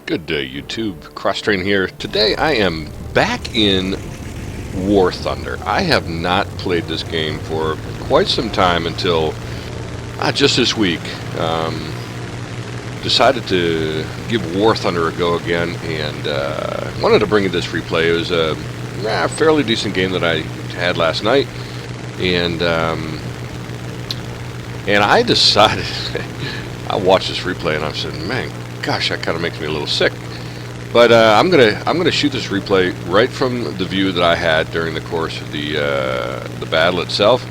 Good day, YouTube. Crosstrain here. Today I am back in War Thunder. I have not played this game for quite some time until just this week. Decided to give War Thunder a go again and wanted to bring you this replay. It was a fairly decent game that I had last night, and I decided I watched this replay and I said, man, gosh, that kind of makes me a little sick. But I'm gonna shoot this replay right from the view that I had during the course of the battle itself,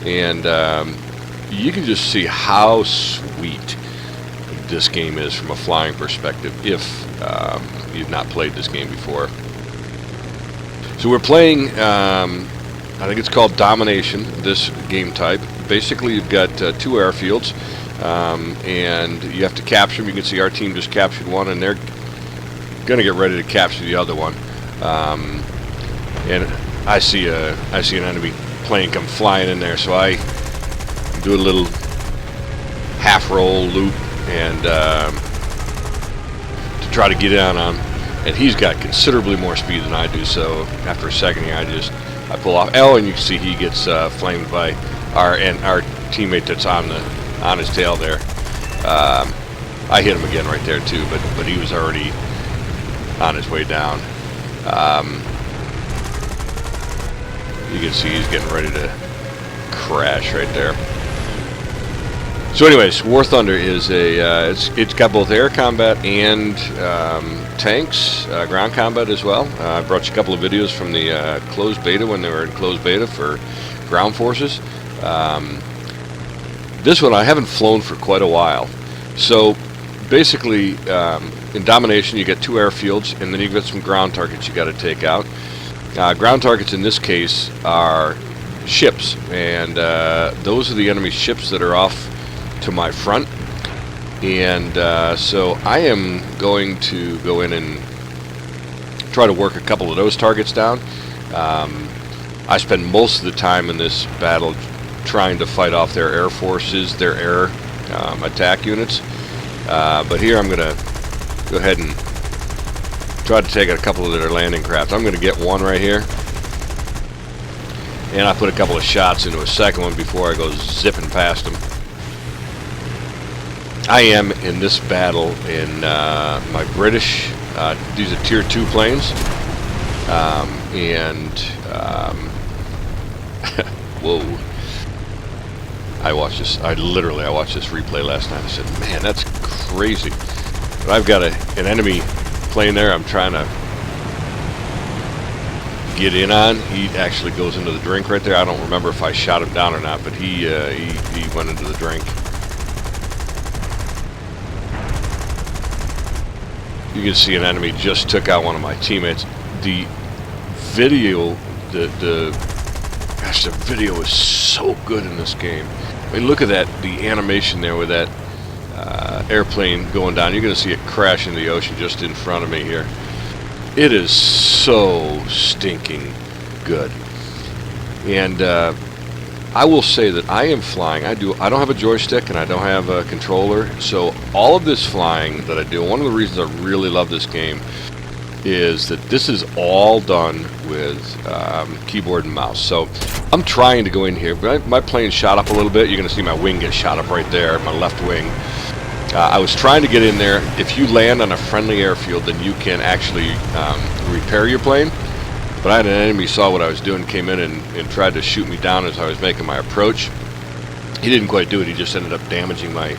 and you can just see how sweet this game is from a flying perspective if you've not played this game before. So we're playing, I think it's called Domination, this game type. Basically, you've got two airfields. And you have to capture them. You can see our team just captured one, and they're going to get ready to capture the other one. And I see an enemy plane come flying in there, so I do a little half roll loop and to try to get in on him. And he's got considerably more speed than I do. So after a second here, I pull off. Oh, and you can see he gets flamed by our teammate that's on his tail there. I hit him again right there too, but he was already on his way down. You can see he's getting ready to crash right there. So anyways, War Thunder is it's got both air combat and tanks, ground combat as well. I brought you a couple of videos from the closed beta when they were in closed beta for ground forces. This one I haven't flown for quite a while. So basically, in Domination you get two airfields, and then you've got some ground targets you got to take out. Ground targets in this case are ships, and those are the enemy ships that are off to my front. And so I am going to go in and try to work a couple of those targets down. I spend most of the time in this battle trying to fight off their air forces, their air attack units. But here I'm going to go ahead and try to take out a couple of their landing craft. I'm going to get one right here. And I put a couple of shots into a second one before I go zipping past them. I am in this battle in my British, these are tier 2 planes. Whoa. I watched this replay last night. I said, man, that's crazy. But I've got an enemy plane there I'm trying to get in on. He actually goes into the drink right there. I don't remember if I shot him down or not, but he went into the drink. You can see an enemy just took out one of my teammates. The video, gosh, the video is so good in this game. I mean, look at that, the animation there with that airplane going down. You're going to see it crash in the ocean just in front of me here. It is so stinking good. And I will say that I am flying. I don't have a joystick and I don't have a controller. So all of this flying that I do, one of the reasons I really love this game is that this is all done with keyboard and mouse. So I'm trying to go in here, but my plane shot up a little bit. You're going to see my wing get shot up right there, my left wing. I was trying to get in there. If you land on a friendly airfield, then you can actually repair your plane. But I had an enemy saw what I was doing, came in and tried to shoot me down as I was making my approach. He didn't quite do it. He just ended up damaging my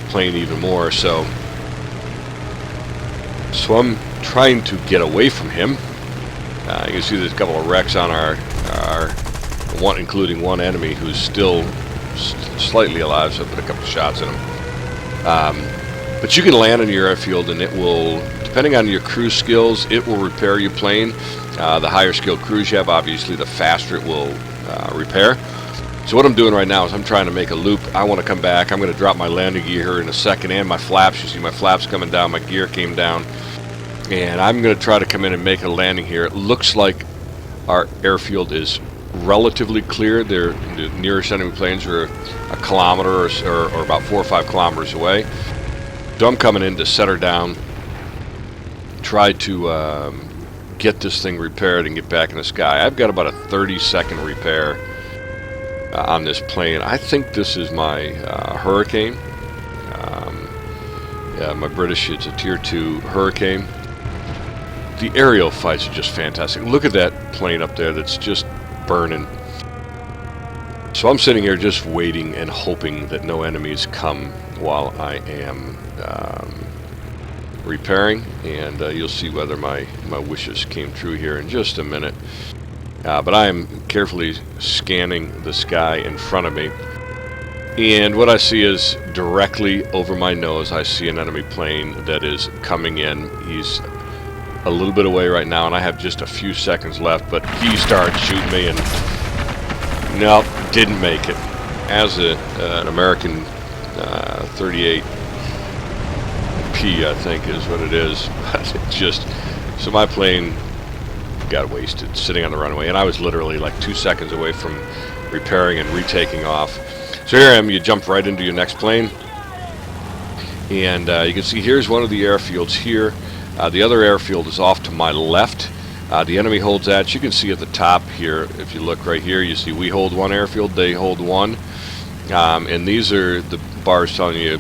plane even more. So I'm trying to get away from him. You can see there's a couple of wrecks on our one, including one enemy who's still slightly alive, so I put a couple of shots in him. But you can land on your airfield, and it will, depending on your crew skills, it will repair your plane. The higher skilled crews you have, obviously, the faster it will repair. So what I'm doing right now is I'm trying to make a loop. I want to come back. I'm going to drop my landing gear here in a second, and my flaps. You see my flaps coming down. My gear came down. And I'm going to try to come in and make a landing here. It looks like our airfield is relatively clear. The nearest enemy planes are a kilometer or about 4 or 5 kilometers away. So I'm coming in to set her down try to get this thing repaired and get back in the sky. I've got about a 30-second repair on this plane. I think this is my Hurricane. Yeah, my British, it's a Tier 2 Hurricane. The aerial fights are just fantastic. Look at that plane up there that's just burning. So I'm sitting here just waiting and hoping that no enemies come while I am repairing, and you'll see whether my wishes came true here in just a minute. But I am carefully scanning the sky in front of me, and what I see is directly over my nose I see an enemy plane that is coming in. He's a little bit away right now, and I have just a few seconds left, but he starts shooting me, and nope, didn't make it. As an American 38 P, I think is what it is. It's just, so my plane got wasted sitting on the runway, and I was literally like 2 seconds away from repairing and retaking off. So here I am. You jump right into your next plane, and you can see here's one of the airfields here. The other airfield is off to my left. The enemy holds that. You can see at the top here, if you look right here, you see we hold one airfield, they hold one, and these are the bars telling you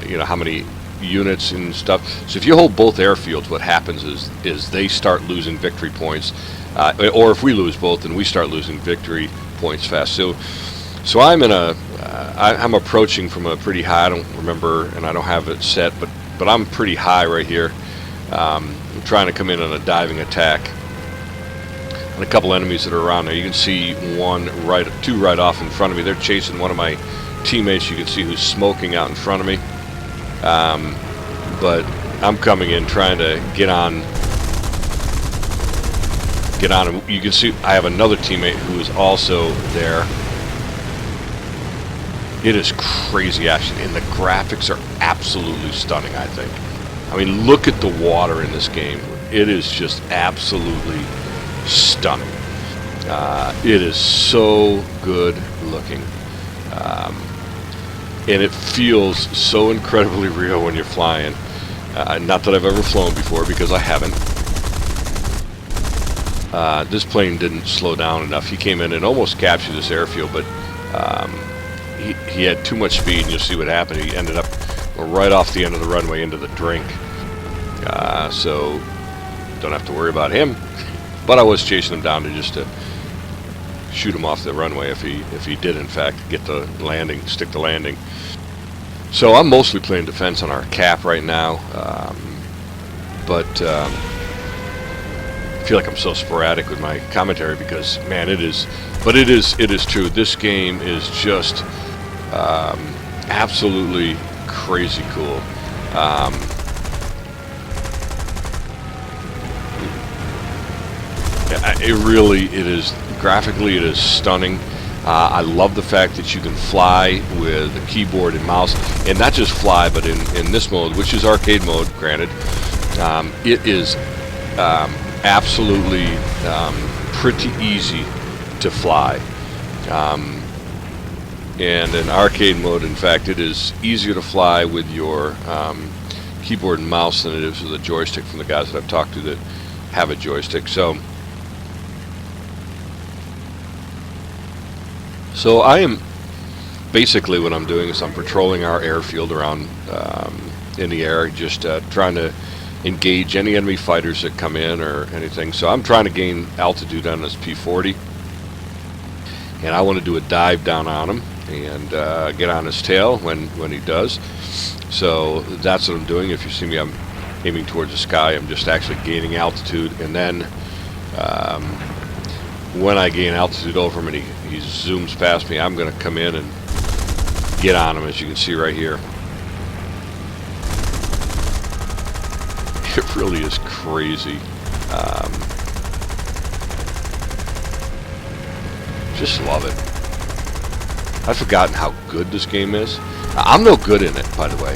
you know, how many units and stuff. So if you hold both airfields, what happens is they start losing victory points, or if we lose both, then we start losing victory points fast. So I'm in a I'm approaching from a pretty high. I don't remember, and I don't have it set, but I'm pretty high right here. I'm trying to come in on a diving attack and a couple enemies that are around there. You can see two right off in front of me. They're chasing one of my teammates. You can see who's smoking out in front of me. But I'm coming in trying to get on him. You can see I have another teammate who is also there. It is crazy action, and the graphics are absolutely stunning, I think. I mean, look at the water in this game. It is just absolutely stunning. It is so good looking. And it feels so incredibly real when you're flying. Not that I've ever flown before, because I haven't. This plane didn't slow down enough. He came in and almost captured this airfield, but he had too much speed, and you'll see what happened. He ended up right off the end of the runway into the drink. So don't have to worry about him. But I was chasing him down just to shoot him off the runway if he did in fact get the landing, stick the landing. So I'm mostly playing defense on our cap right now, but I feel like I'm so sporadic with my commentary because, man, it is true. This game is just absolutely crazy cool. It is graphically, it is stunning. I love the fact that you can fly with a keyboard and mouse, and not just fly, but in this mode, which is arcade mode, granted, it is absolutely pretty easy to fly. And in arcade mode, in fact, it is easier to fly with your keyboard and mouse than it is with a joystick, from the guys that I've talked to that have a joystick. So I am basically, what I'm doing is I'm patrolling our airfield around in the air, just trying to engage any enemy fighters that come in or anything. So I'm trying to gain altitude on this P-40, and I want to do a dive down on him and get on his tail when he does. So that's what I'm doing. If you see me, I'm aiming towards the sky. I'm just actually gaining altitude, and then when I gain altitude over him and he zooms past me, I'm going to come in and get on him, as you can see right here. It really is crazy. Just love it. I've forgotten how good this game is. I'm no good in it, by the way.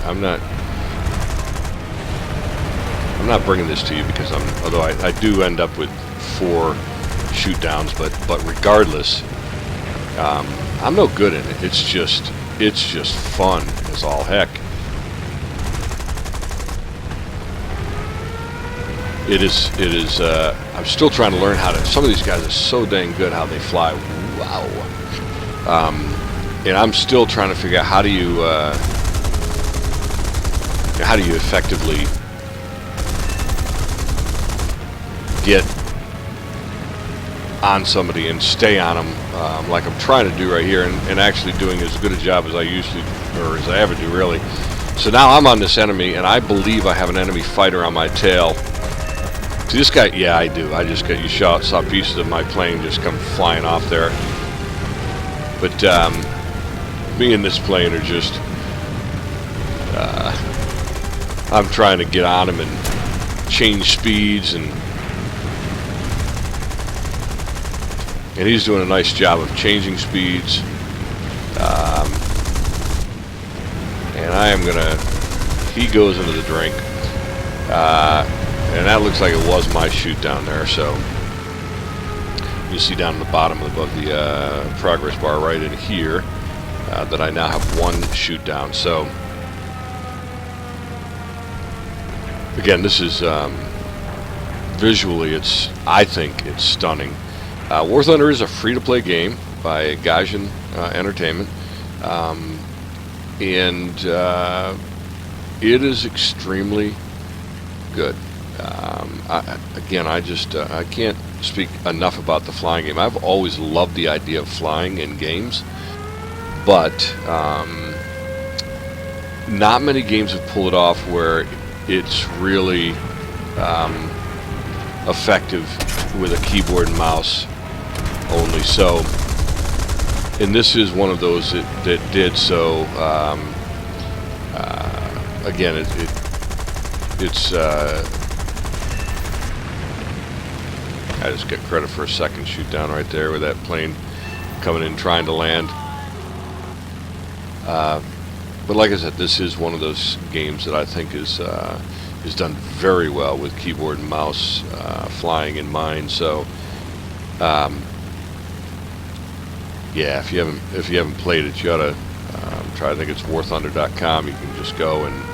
I'm not bringing this to you because although I do end up with 4 shoot downs, but regardless, I'm no good in it. It's just fun as all heck. It is. I'm still trying to learn how to. Some of these guys are so dang good how they fly. Wow. And I'm still trying to figure out how do you effectively get on somebody and stay on them, like I'm trying to do right here, and actually doing as good a job as I usually, or as I ever do, really. So now I'm on this enemy, and I believe I have an enemy fighter on my tail. See this guy? Yeah, I do. I just got saw pieces of my plane just come flying off there. But me and this plane are just, I'm trying to get on him and change speeds, and he's doing a nice job of changing speeds. And I am gonna, he goes into the drink. And that looks like it was my shoot down there, so you see down at the bottom above the progress bar right in here that I now have one shoot down. So again, this is visually, I think it's stunning. War Thunder is a free-to-play game by Gaijin Entertainment, and it is extremely good. I can't speak enough about the flying game. I've always loved the idea of flying in games, but not many games have pulled it off where it's really effective with a keyboard and mouse only. So, and this is one of those that did so. Again, it's I just get credit for a second shoot down right there with that plane coming in trying to land. But like I said, this is one of those games that I think is done very well with keyboard and mouse flying in mind. So yeah, if you haven't played it, you ought to try. I think it's warthunder.com. You can just go and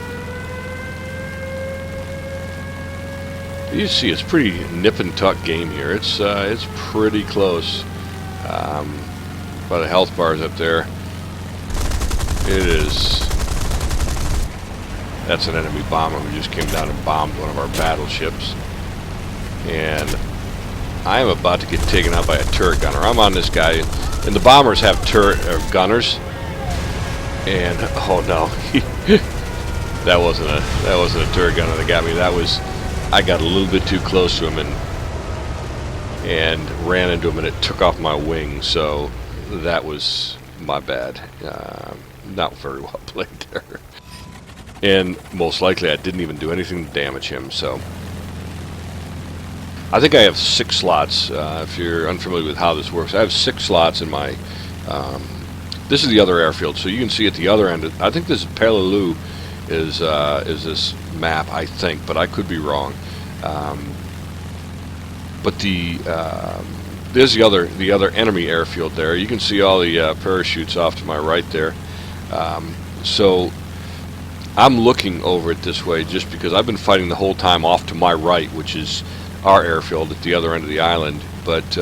you see it's pretty nip and tuck game here. It's pretty close. By the health bars up there, it is. That's an enemy bomber who just came down and bombed one of our battleships, and I am about to get taken out by a turret gunner. I'm on this guy, and the bombers have turret gunners, and oh no, that wasn't a turret gunner that got me. That was. I got a little bit too close to him and ran into him, and it took off my wing. So that was my bad. Not very well played there. And most likely I didn't even do anything to damage him. So I think I have 6 slots. If you're unfamiliar with how this works, I have 6 slots in my. This is the other airfield, so you can see at the other end. I think this is Peleliu. Is this map, I think, but I could be wrong. But there's the other enemy airfield there. You can see all the parachutes off to my right there. So I'm looking over it this way just because I've been fighting the whole time off to my right, which is our airfield at the other end of the island. But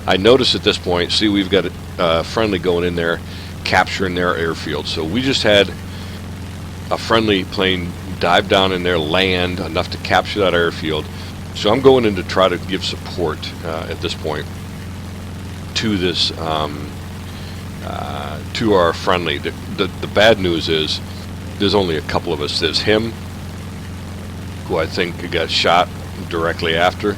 I notice at this point, see, we've got a friendly going in there, capturing their airfield. So we just had a friendly plane dive down in there, land enough to capture that airfield. So I'm going in to try to give support at this point to this to our friendly. The bad news is there's only a couple of us. There's him, who I think got shot directly after,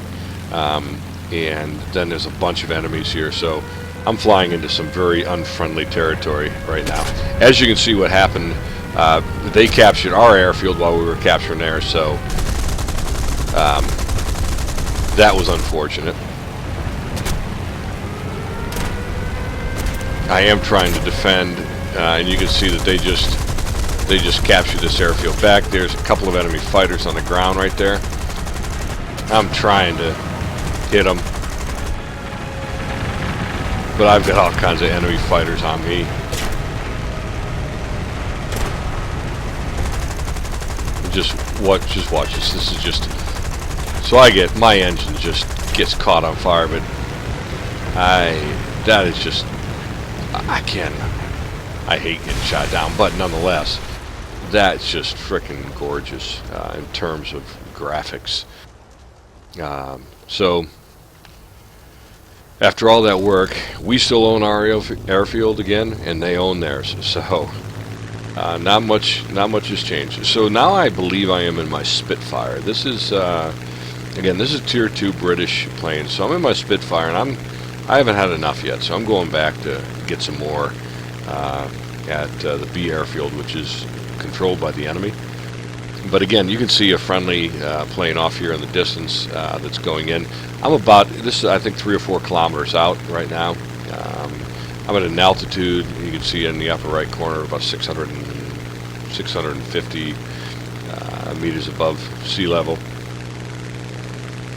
and then there's a bunch of enemies here. So I'm flying into some very unfriendly territory right now. As you can see, what happened. They captured our airfield while we were capturing theirs, so that was unfortunate. I am trying to defend, and you can see that they just captured this airfield back. There's a couple of enemy fighters on the ground right there. I'm trying to hit them, but I've got all kinds of enemy fighters on me. Just watch this. This is just So my engine just gets caught on fire, but that is just, I hate getting shot down, but nonetheless, that's just frickin' gorgeous in terms of graphics. So after all that work, we still own our airfield again, and they own theirs. So not much has changed. So now I believe I am in my Spitfire. This is again, this is Tier 2 British plane. So I'm in my Spitfire, and I haven't had enough yet. So I'm going back to get some more at the B airfield, which is controlled by the enemy. But again, you can see a friendly plane off here in the distance that's going in. I'm about, this is I think 3 or 4 kilometers out right now. I'm at an altitude, you can see in the upper right corner, about 650 meters above sea level.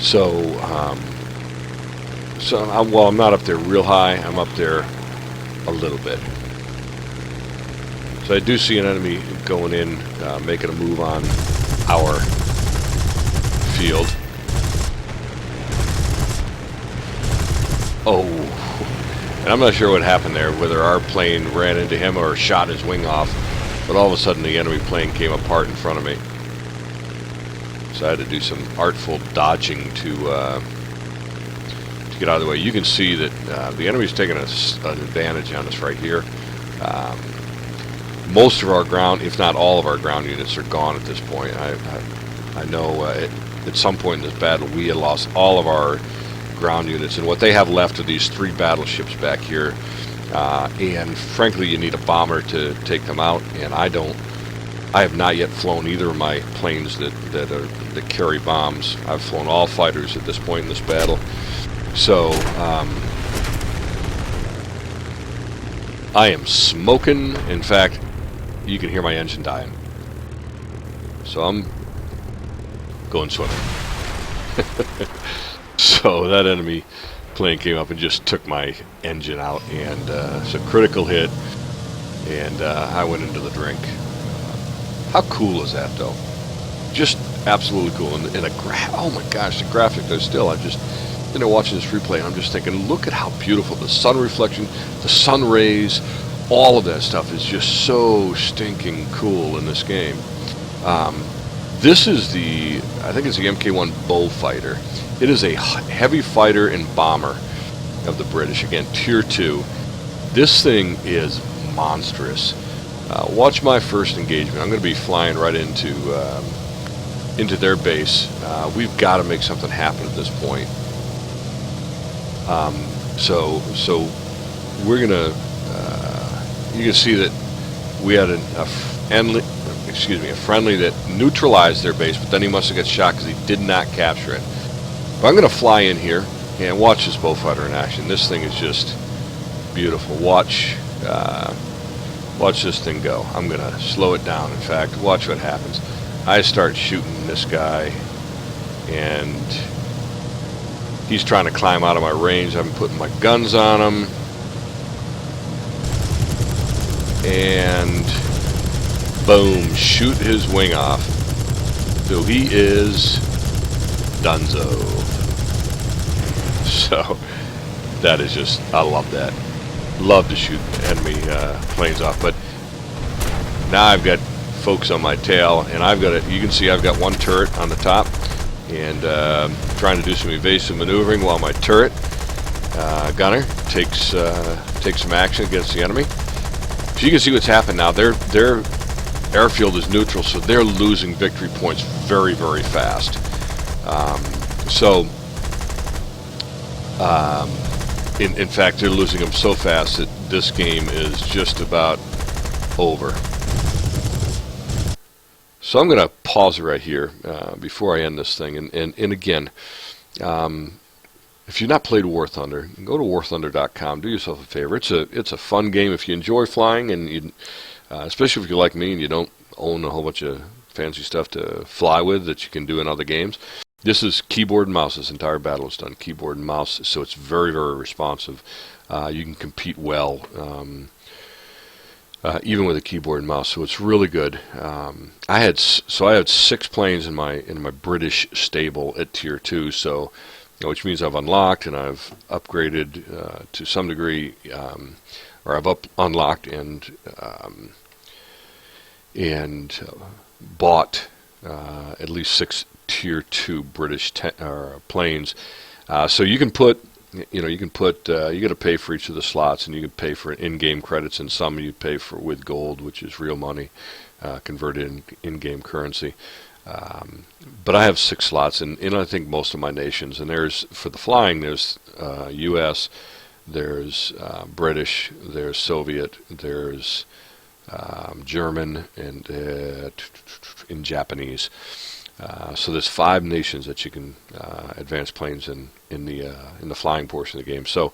So, while I'm not up there real high, I'm up there a little bit. So I do see an enemy going in, making a move on our field. Oh, and I'm not sure what happened there, whether our plane ran into him or shot his wing off, but all of a sudden the enemy plane came apart in front of me. So I had to do some artful dodging to get out of the way. You can see that the enemy's taking an advantage on us right here. Most of our ground, if not all of our ground units, are gone at this point. I know at some point in this battle we had lost all of our ground units, and what they have left are these 3 battleships back here. And frankly, you need a bomber to take them out, and I have not yet flown either of my planes that carry bombs. I've flown all fighters at this point in this battle. So I am smoking. In fact, you can hear my engine dying. So I'm going swimming. So that enemy plane came up and just took my engine out, and it's a critical hit, and I went into the drink. How cool is that, though? Just absolutely cool. And oh my gosh, the graphic, though, still, watching this replay, and I'm just thinking, look at how beautiful the sun reflection, the sun rays, all of that stuff is just so stinking cool in this game. This is I think it's the Mk1 Bullfighter. It is a heavy fighter and bomber of the British. Again, Tier 2. This thing is monstrous. Watch my first engagement. I'm going to be flying right into their base. We've got to make something happen at this point. So we're gonna. You can see that we had a friendly that neutralized their base, but then he must have got shot because he did not capture it. But I'm going to fly in here and watch this Bullfighter in action. This thing is just beautiful. Watch this thing go. I'm going to slow it down. In fact, watch what happens. I start shooting this guy, and he's trying to climb out of my range. I'm putting my guns on him, and boom, shoot his wing off. So he is donezo. So that is just, I love that. Love to shoot enemy planes off. But now I've got folks on my tail, and you can see I've got one turret on the top, and trying to do some evasive maneuvering while my turret gunner takes some action against the enemy. So you can see what's happened now. Their airfield is neutral, so they're losing victory points very, very fast. In fact, they're losing them so fast that this game is just about over. So I'm going to pause it right here before I end this thing. And again, if you've not played War Thunder, go to warthunder.com. Do yourself a favor. It's a fun game if you enjoy flying, and especially if you're like me and you don't own a whole bunch of fancy stuff to fly with that you can do in other games. This is keyboard and mouse. This entire battle is done keyboard and mouse, so it's very, very responsive. You can compete well. even with a keyboard and mouse. So it's really good. I had 6 planes in my British stable at tier 2. So, which means I've unlocked and I've upgraded to some degree, or I've unlocked and bought at least 6 tier 2 British planes. So you can put, you got to pay for each of the slots, and you can pay for in-game credits, and some you pay for with gold, which is real money, converted in-game currency. But I have 6 slots in I think most of my nations, and there's, for the flying, there's U.S., there's British, there's Soviet, there's German, and in Japanese. So there's 5 nations that you can advance planes in the flying portion of the game. So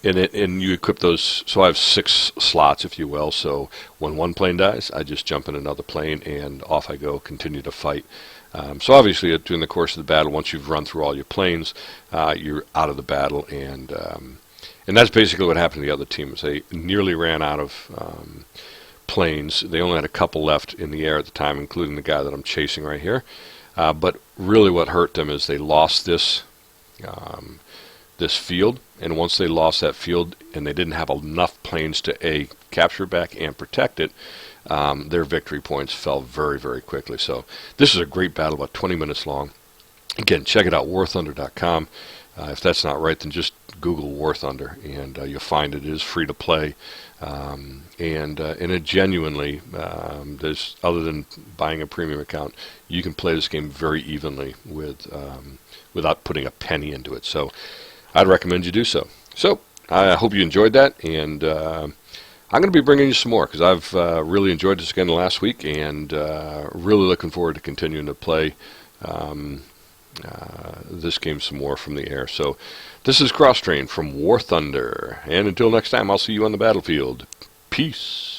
and you equip those. So I have 6 slots, if you will. So when one plane dies, I just jump in another plane and off I go, continue to fight. So obviously, during the course of the battle, once you've run through all your planes, you're out of the battle, and that's basically what happened to the other teams. They nearly ran out of planes. They only had a couple left in the air at the time, including the guy that I'm chasing right here. But really, what hurt them is they lost this field, and once they lost that field, and they didn't have enough planes to capture it back and protect it, their victory points fell very, very quickly. So this is a great battle, about 20 minutes long. Again, check it out, warthunder.com. If that's not right, then just Google War Thunder, and you'll find it is free to play. And it genuinely, there's, other than buying a premium account, you can play this game very evenly without putting a penny into it. So I'd recommend you do so. So I hope you enjoyed that, and I'm going to be bringing you some more, because I've really enjoyed this again last week, and really looking forward to continuing to play this game some more from the air. So this is Cross Train from War Thunder, and until next time, I'll see you on the battlefield. Peace.